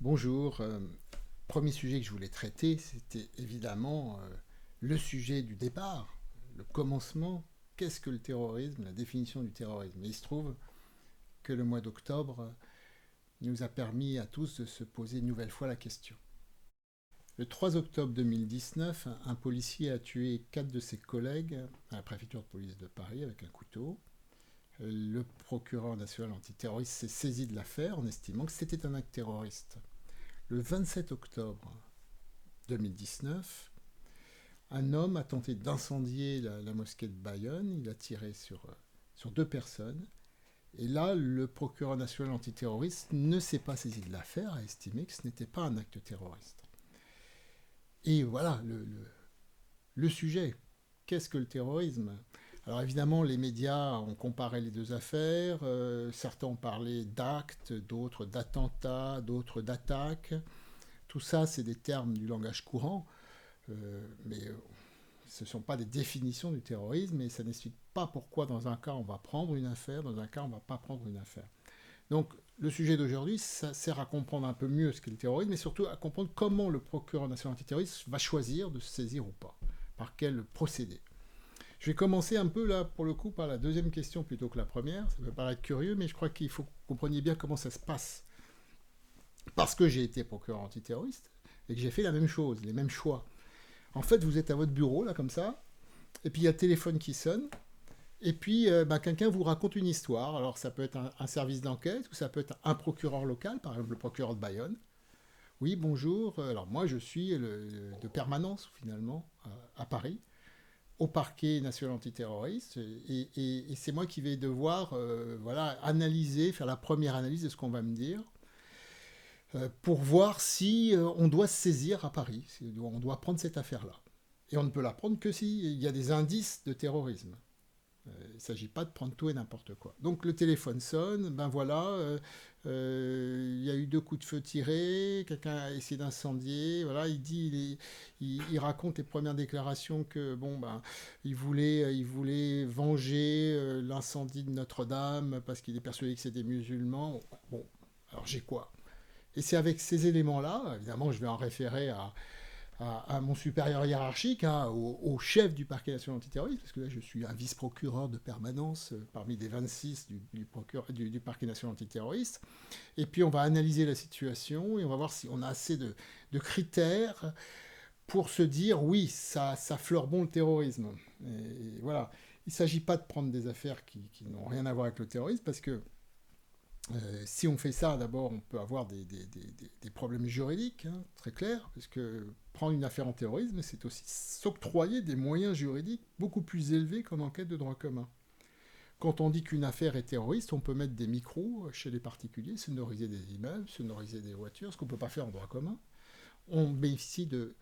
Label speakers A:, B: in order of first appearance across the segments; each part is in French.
A: Bonjour. Premier sujet que je voulais traiter, c'était évidemment le sujet du départ, le commencement. Qu'est-ce que le terrorisme, la définition du terrorisme? Et il se trouve que le mois d'octobre nous a permis à tous de se poser une nouvelle fois la question. Le 3 octobre 2019, un policier a tué 4 de ses collègues à la préfecture de police de Paris avec un couteau. Le procureur national antiterroriste s'est saisi de l'affaire en estimant que c'était un acte terroriste. Le 27 octobre 2019, un homme a tenté d'incendier la mosquée de Bayonne. Il a tiré sur deux personnes. Et là, le procureur national antiterroriste ne s'est pas saisi de l'affaire, a estimé que ce n'était pas un acte terroriste. Et voilà le sujet. Qu'est-ce que le terrorisme? Alors évidemment, les médias ont comparé les deux affaires. Certains ont parlé d'actes, d'autres d'attentats, d'autres d'attaques. Tout ça, c'est des termes du langage courant, mais ce ne sont pas des définitions du terrorisme et ça n'explique pas pourquoi dans un cas on va prendre une affaire, dans un cas on ne va pas prendre une affaire. Donc le sujet d'aujourd'hui, ça sert à comprendre un peu mieux ce qu'est le terrorisme, mais surtout à comprendre comment le procureur national antiterroriste va choisir de se saisir ou pas, par quel procédé. Je vais commencer un peu là, pour le coup, par la deuxième question plutôt que la première. Ça peut paraître curieux, mais je crois qu'il faut que vous compreniez bien comment ça se passe. Parce que j'ai été procureur antiterroriste et que j'ai fait la même chose, les mêmes choix. En fait, vous êtes à votre bureau, là, comme ça, et puis il y a le téléphone qui sonne, et puis quelqu'un vous raconte une histoire. Alors, ça peut être un service d'enquête, ou ça peut être un procureur local, par exemple le procureur de Bayonne. Oui, bonjour. Alors, moi, je suis de permanence, finalement, à Paris, au parquet national antiterroriste, et c'est moi qui vais devoir voilà, analyser, faire la première analyse de ce qu'on va me dire, pour voir si on doit se saisir à Paris, si on doit prendre cette affaire-là. Et on ne peut la prendre que s'il y a des indices de terrorisme. Il ne s'agit pas de prendre tout et n'importe quoi. Donc le téléphone sonne, ben voilà, il y a eu deux coups de feu tirés, quelqu'un a essayé d'incendier, voilà, il raconte les premières déclarations que bon ben il voulait venger l'incendie de Notre-Dame parce qu'il est persuadé que c'est des musulmans. Bon, alors j'ai quoi? Et c'est avec ces éléments-là, évidemment, je vais en référer à mon supérieur hiérarchique, hein, au chef du parquet national antiterroriste, parce que là, je suis un vice-procureur de permanence parmi les 26 du parquet national antiterroriste. Et puis, on va analyser la situation et on va voir si on a assez de critères pour se dire, oui, ça fleure bon le terrorisme. Et voilà. Il ne s'agit pas de prendre des affaires qui n'ont rien à voir avec le terrorisme, parce que si on fait ça, d'abord, on peut avoir des problèmes juridiques, hein, très clairs, parce que prendre une affaire en terrorisme, c'est aussi s'octroyer des moyens juridiques beaucoup plus élevés qu'en enquête de droit commun. Quand on dit qu'une affaire est terroriste, on peut mettre des micros chez les particuliers, sonoriser des immeubles, sonoriser des voitures, ce qu'on ne peut pas faire en droit commun. On bénéficie de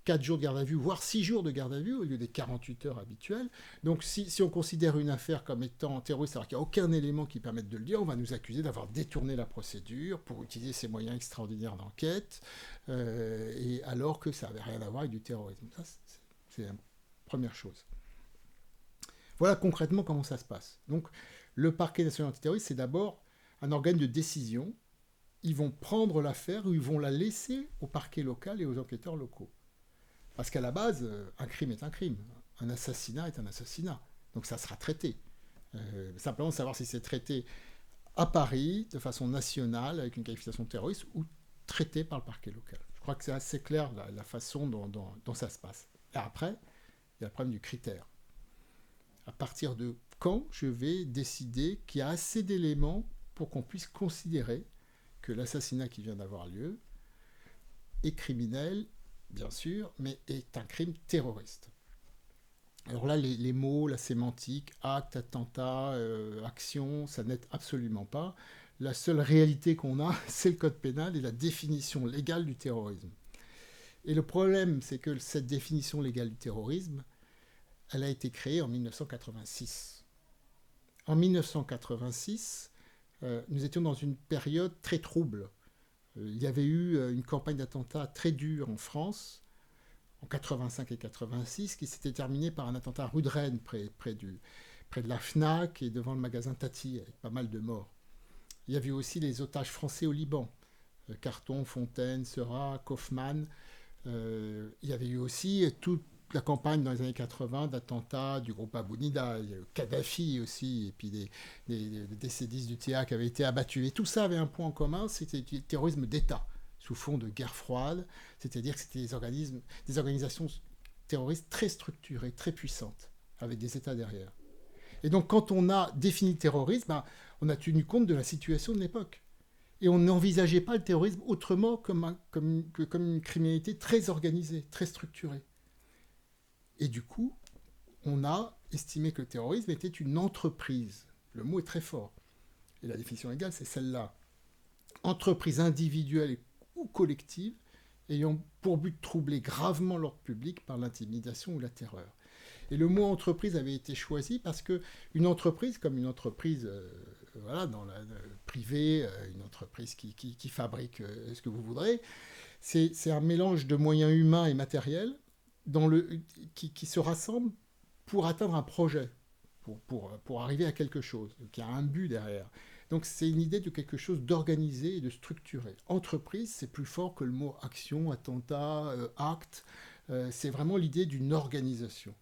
A: 4 jours de garde à vue, voire 6 jours de garde à vue au lieu des 48 heures habituelles. Donc si on considère une affaire comme étant terroriste alors qu'il n'y a aucun élément qui permette de le dire, on va nous accuser d'avoir détourné la procédure pour utiliser ces moyens extraordinaires d'enquête, et alors que ça n'avait rien à voir avec du terrorisme. Ça, c'est la première chose. Voilà concrètement comment ça se passe. Donc le parquet national antiterroriste, c'est d'abord un organe de décision. Ils vont prendre l'affaire ou ils vont la laisser au parquet local et aux enquêteurs locaux. Parce qu'à la base, un crime est un crime. Un assassinat est un assassinat. Donc ça sera traité. Simplement savoir si c'est traité à Paris, de façon nationale, avec une qualification terroriste, ou traité par le parquet local. Je crois que c'est assez clair la façon dont ça se passe. Et après, il y a le problème du critère. À partir de quand je vais décider qu'il y a assez d'éléments pour qu'on puisse considérer que l'assassinat qui vient d'avoir lieu est criminel, bien sûr, mais est un crime terroriste. Alors là, les mots, la sémantique, acte, attentat, action, ça n'aide absolument pas. La seule réalité qu'on a, c'est le code pénal et la définition légale du terrorisme. Et le problème, c'est que cette définition légale du terrorisme, elle a été créée en 1986. En 1986, nous étions dans une période très trouble. Il y avait eu une campagne d'attentats très dure en France, en 85 et 86, qui s'était terminée par un attentat rue de Rennes, près de la FNAC et devant le magasin Tati, avec pas mal de morts. Il y avait aussi les otages français au Liban. Carton, Fontaine, Seurat, Kaufmann. Il y avait eu aussi toute la campagne dans les années 80 d'attentats du groupe Abu Nida, il y a eu Kadhafi aussi, et puis des décédistes du TA qui avaient été abattus. Et tout ça avait un point en commun, c'était du terrorisme d'État, sous fond de guerre froide, c'est-à-dire que c'était des organisations terroristes très structurées, très puissantes, avec des États derrière. Et donc quand on a défini le terrorisme, ben, on a tenu compte de la situation de l'époque. Et on n'envisageait pas le terrorisme autrement comme une criminalité très organisée, très structurée. Et du coup, on a estimé que le terrorisme était une entreprise. Le mot est très fort. Et la définition légale, c'est celle-là. Entreprise individuelle ou collective ayant pour but de troubler gravement l'ordre public par l'intimidation ou la terreur. Et le mot entreprise avait été choisi parce que une entreprise, comme une entreprise voilà, dans la privée, une entreprise qui fabrique ce que vous voudrez, c'est un mélange de moyens humains et matériels qui se rassemblent pour atteindre un projet, pour arriver à quelque chose, qui a un but derrière. Donc c'est une idée de quelque chose d'organisé et de structuré. Entreprise, c'est plus fort que le mot action, attentat, acte. C'est vraiment l'idée d'une organisation.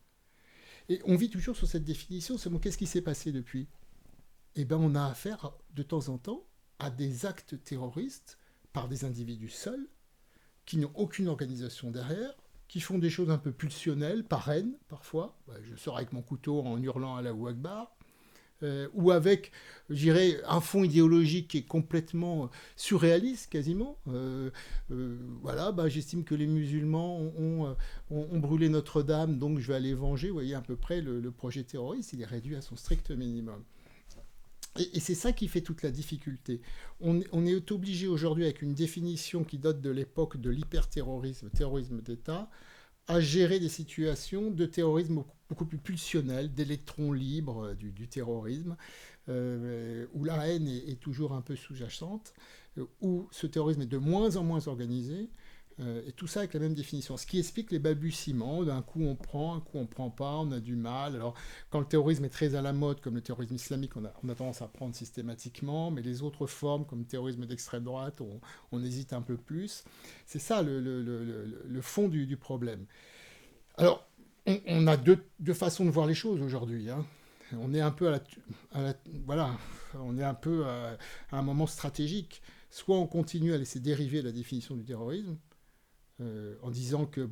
A: Et on vit toujours sur cette définition, seulement qu'est-ce qui s'est passé depuis? Eh bien on a affaire de temps en temps à des actes terroristes par des individus seuls, qui n'ont aucune organisation derrière, qui font des choses un peu pulsionnelles, par haine parfois. Je sors avec mon couteau en hurlant Allahu Akbar, ou avec, je dirais, un fond idéologique qui est complètement surréaliste quasiment. Voilà, j'estime que les musulmans ont brûlé Notre-Dame, donc je vais aller venger. Vous voyez à peu près le projet terroriste, il est réduit à son strict minimum. Et c'est ça qui fait toute la difficulté. On est obligé aujourd'hui, avec une définition qui date de l'époque de l'hyperterrorisme, terrorisme d'État, à gérer des situations de terrorisme beaucoup plus pulsionnel, d'électrons libres du terrorisme, où la haine est toujours un peu sous-jacente, où ce terrorisme est de moins en moins organisé, et tout ça avec la même définition. Ce qui explique les balbutiements, d'un coup on prend, un coup on prend pas, on a du mal. Alors quand le terrorisme est très à la mode, comme le terrorisme islamique, on a tendance à prendre systématiquement, mais les autres formes, comme le terrorisme d'extrême droite, on hésite un peu plus. C'est ça le fond du problème. Alors, on a deux façons de voir les choses aujourd'hui. Hein. On est un peu voilà, on est un peu à un moment stratégique. Soit on continue à laisser dériver la définition du terrorisme, en disant que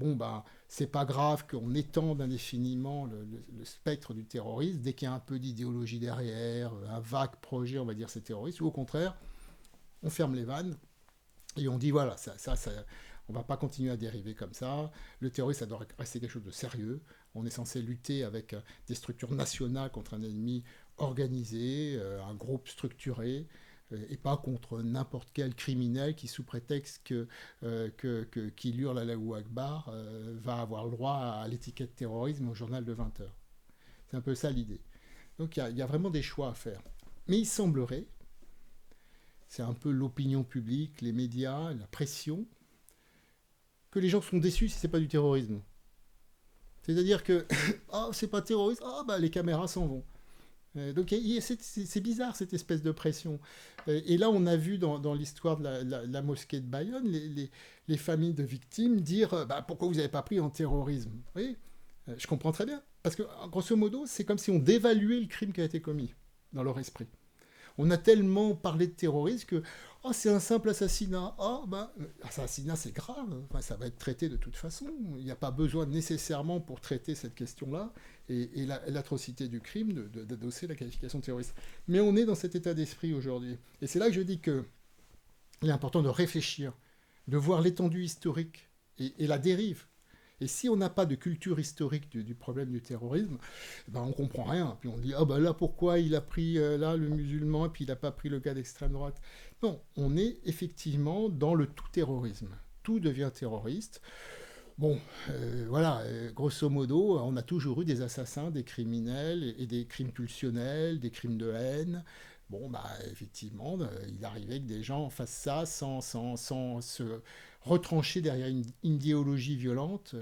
A: c'est pas grave qu'on étende indéfiniment le spectre du terrorisme dès qu'il y a un peu d'idéologie derrière, un vague projet, on va dire c'est terroriste, ou au contraire, on ferme les vannes et on dit voilà, on va pas continuer à dériver comme ça. Le terrorisme, ça doit rester quelque chose de sérieux. On est censé lutter avec des structures nationales contre un ennemi organisé, un groupe structuré, et pas contre n'importe quel criminel qui, sous prétexte qu'il hurle Allahu Akbar, va avoir le droit à l'étiquette terrorisme au journal de 20 heures. C'est un peu ça l'idée. Donc il y a vraiment des choix à faire. Mais il semblerait, c'est un peu l'opinion publique, les médias, la pression, que les gens sont déçus si c'est pas du terrorisme. C'est-à-dire que c'est pas terroriste, les caméras s'en vont. Donc c'est bizarre cette espèce de pression. Et là on a vu dans l'histoire de la mosquée de Bayonne les familles de victimes dire pourquoi vous n'avez pas pris en terrorisme. Vous voyez, je comprends très bien. Parce que grosso modo c'est comme si on dévaluait le crime qui a été commis dans leur esprit. On a tellement parlé de terrorisme que c'est un simple assassinat. Assassinat, c'est grave. Enfin, ça va être traité de toute façon. Il n'y a pas besoin nécessairement pour traiter cette question-là et l'atrocité du crime d'adosser la qualification de terroriste. Mais on est dans cet état d'esprit aujourd'hui. Et c'est là que je dis qu'il est important de réfléchir, de voir l'étendue historique et la dérive. Et si on n'a pas de culture historique du problème du terrorisme, on ne comprend rien. Puis on dit, là, pourquoi il a pris là le musulman et puis il n'a pas pris le gars d'extrême droite? Non, on est effectivement dans le tout-terrorisme. Tout devient terroriste. Grosso modo, on a toujours eu des assassins, des criminels et des crimes pulsionnels, des crimes de haine. Effectivement, il arrivait que des gens fassent ça sans se retrancher derrière une idéologie violente.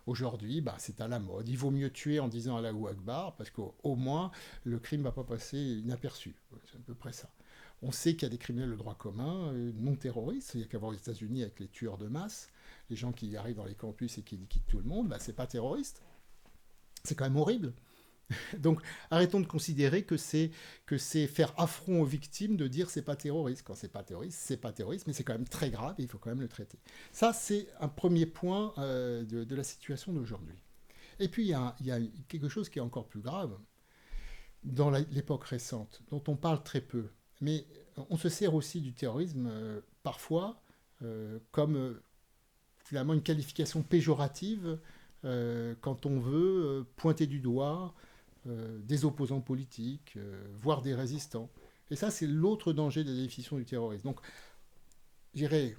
A: Aujourd'hui, c'est à la mode. Il vaut mieux tuer en disant Allahu Akbar, parce qu'au moins, le crime ne va pas passer inaperçu. C'est à peu près ça. On sait qu'il y a des criminels de droit commun non terroristes. Il n'y a qu'à voir aux États-Unis avec les tueurs de masse, les gens qui arrivent dans les campus et qui liquident tout le monde. Bah, c'est pas terroriste. C'est quand même horrible. Donc arrêtons de considérer que c'est faire affront aux victimes de dire c'est pas terroriste. Quand c'est pas terroriste, mais c'est quand même très grave et il faut quand même le traiter. Ça, c'est un premier point de la situation d'aujourd'hui. Et puis il y a quelque chose qui est encore plus grave dans l'époque récente, dont on parle très peu. Mais on se sert aussi du terrorisme parfois comme finalement une qualification péjorative quand on veut pointer du doigt des opposants politiques, voire des résistants. Et ça, c'est l'autre danger de la définition du terrorisme. Donc, je dirais,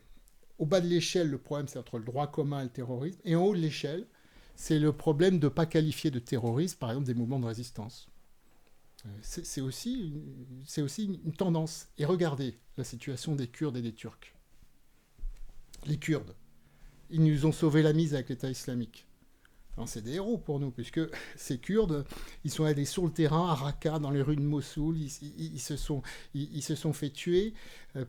A: au bas de l'échelle, le problème, c'est entre le droit commun et le terrorisme. Et en haut de l'échelle, c'est le problème de ne pas qualifier de terrorisme, par exemple, des mouvements de résistance. C'est aussi une tendance. Et regardez la situation des Kurdes et des Turcs. Les Kurdes, ils nous ont sauvé la mise avec l'État islamique. C'est des héros pour nous, puisque ces Kurdes, ils sont allés sur le terrain, à Raqqa, dans les rues de Mossoul, ils se sont fait tuer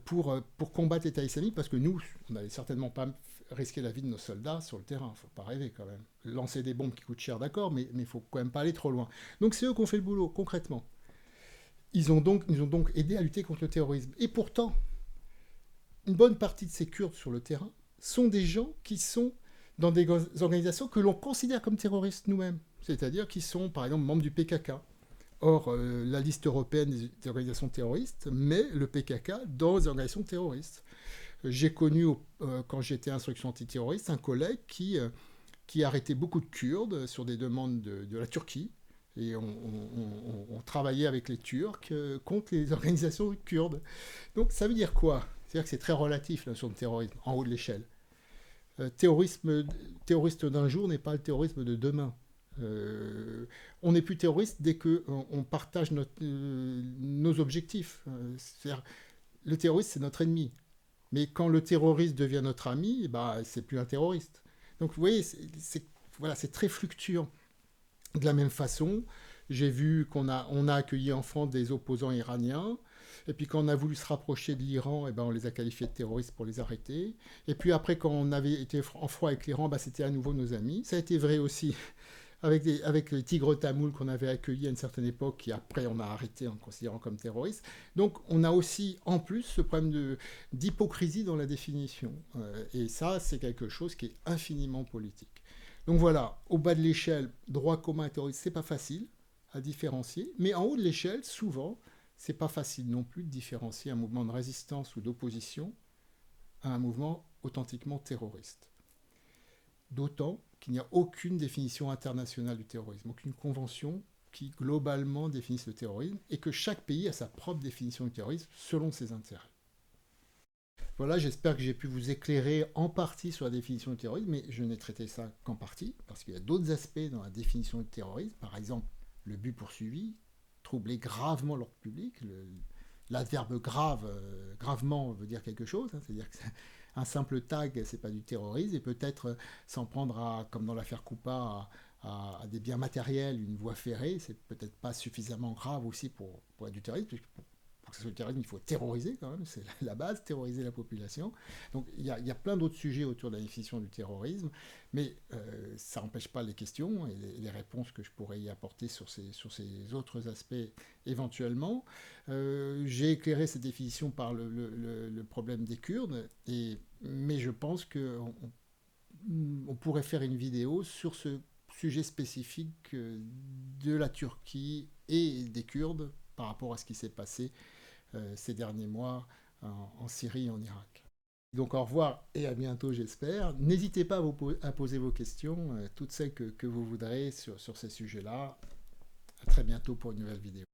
A: pour combattre l'État islamique, parce que nous, on n'allait certainement pas risquer la vie de nos soldats sur le terrain, il ne faut pas rêver quand même. Lancer des bombes qui coûtent cher, d'accord, mais il ne faut quand même pas aller trop loin. Donc c'est eux qui ont fait le boulot, concrètement. Ils ont donc aidé à lutter contre le terrorisme. Et pourtant, une bonne partie de ces Kurdes sur le terrain sont des gens qui sont dans des organisations que l'on considère comme terroristes nous-mêmes, c'est-à-dire qui sont par exemple membres du PKK. Or, la liste européenne des organisations terroristes met le PKK dans les organisations terroristes. J'ai connu, quand j'étais instruction antiterroriste, un collègue qui arrêtait beaucoup de Kurdes sur des demandes de la Turquie, et on travaillait avec les Turcs contre les organisations kurdes. Donc ça veut dire quoi? C'est-à-dire que c'est très relatif la notion de terrorisme, en haut de l'échelle. Terroriste d'un jour n'est pas le terrorisme de demain. On n'est plus terroriste dès qu'on partage nos objectifs. C'est-à-dire, le terroriste, c'est notre ennemi. Mais quand le terroriste devient notre ami, bah, c'est plus un terroriste. Donc vous voyez, c'est très fluctuant. De la même façon, j'ai vu qu'on a accueilli en France des opposants iraniens. Et puis quand on a voulu se rapprocher de l'Iran, eh ben, on les a qualifiés de terroristes pour les arrêter. Et puis après, quand on avait été en froid avec l'Iran, bah, c'était à nouveau nos amis. Ça a été vrai aussi avec les tigres tamouls qu'on avait accueillis à une certaine époque, qui après on a arrêté en considérant comme terroristes. Donc on a aussi en plus ce problème d'hypocrisie dans la définition. Et ça, c'est quelque chose qui est infiniment politique. Donc voilà, au bas de l'échelle, droit commun et terroriste, c'est pas facile à différencier. Mais en haut de l'échelle, souvent, c'est pas facile non plus de différencier un mouvement de résistance ou d'opposition à un mouvement authentiquement terroriste. D'autant qu'il n'y a aucune définition internationale du terrorisme, aucune convention qui globalement définisse le terrorisme, et que chaque pays a sa propre définition du terrorisme selon ses intérêts. Voilà, j'espère que j'ai pu vous éclairer en partie sur la définition du terrorisme, mais je n'ai traité ça qu'en partie, parce qu'il y a d'autres aspects dans la définition du terrorisme, par exemple le but poursuivi, troubler gravement l'ordre public. L'adverbe grave, gravement veut dire quelque chose, hein, c'est-à-dire qu'un simple tag, c'est pas du terrorisme, et peut-être s'en prendre comme dans l'affaire Coupa, à des biens matériels, une voie ferrée, c'est peut-être pas suffisamment grave aussi pour être du terrorisme, puisque pour que ce soit du terrorisme, il faut terroriser quand même, c'est la base, terroriser la population. Donc il y a plein d'autres sujets autour de la définition du terrorisme, mais ça n'empêche pas les questions et les réponses que je pourrais y apporter sur ces autres aspects éventuellement. J'ai éclairé cette définition par le problème des Kurdes, mais je pense qu'on pourrait faire une vidéo sur ce sujet spécifique de la Turquie et des Kurdes par rapport à ce qui s'est passé ces derniers mois en Syrie et en Irak. Donc au revoir et à bientôt j'espère. N'hésitez pas à poser vos questions, toutes celles que vous voudrez sur ces sujets-là. À très bientôt pour une nouvelle vidéo.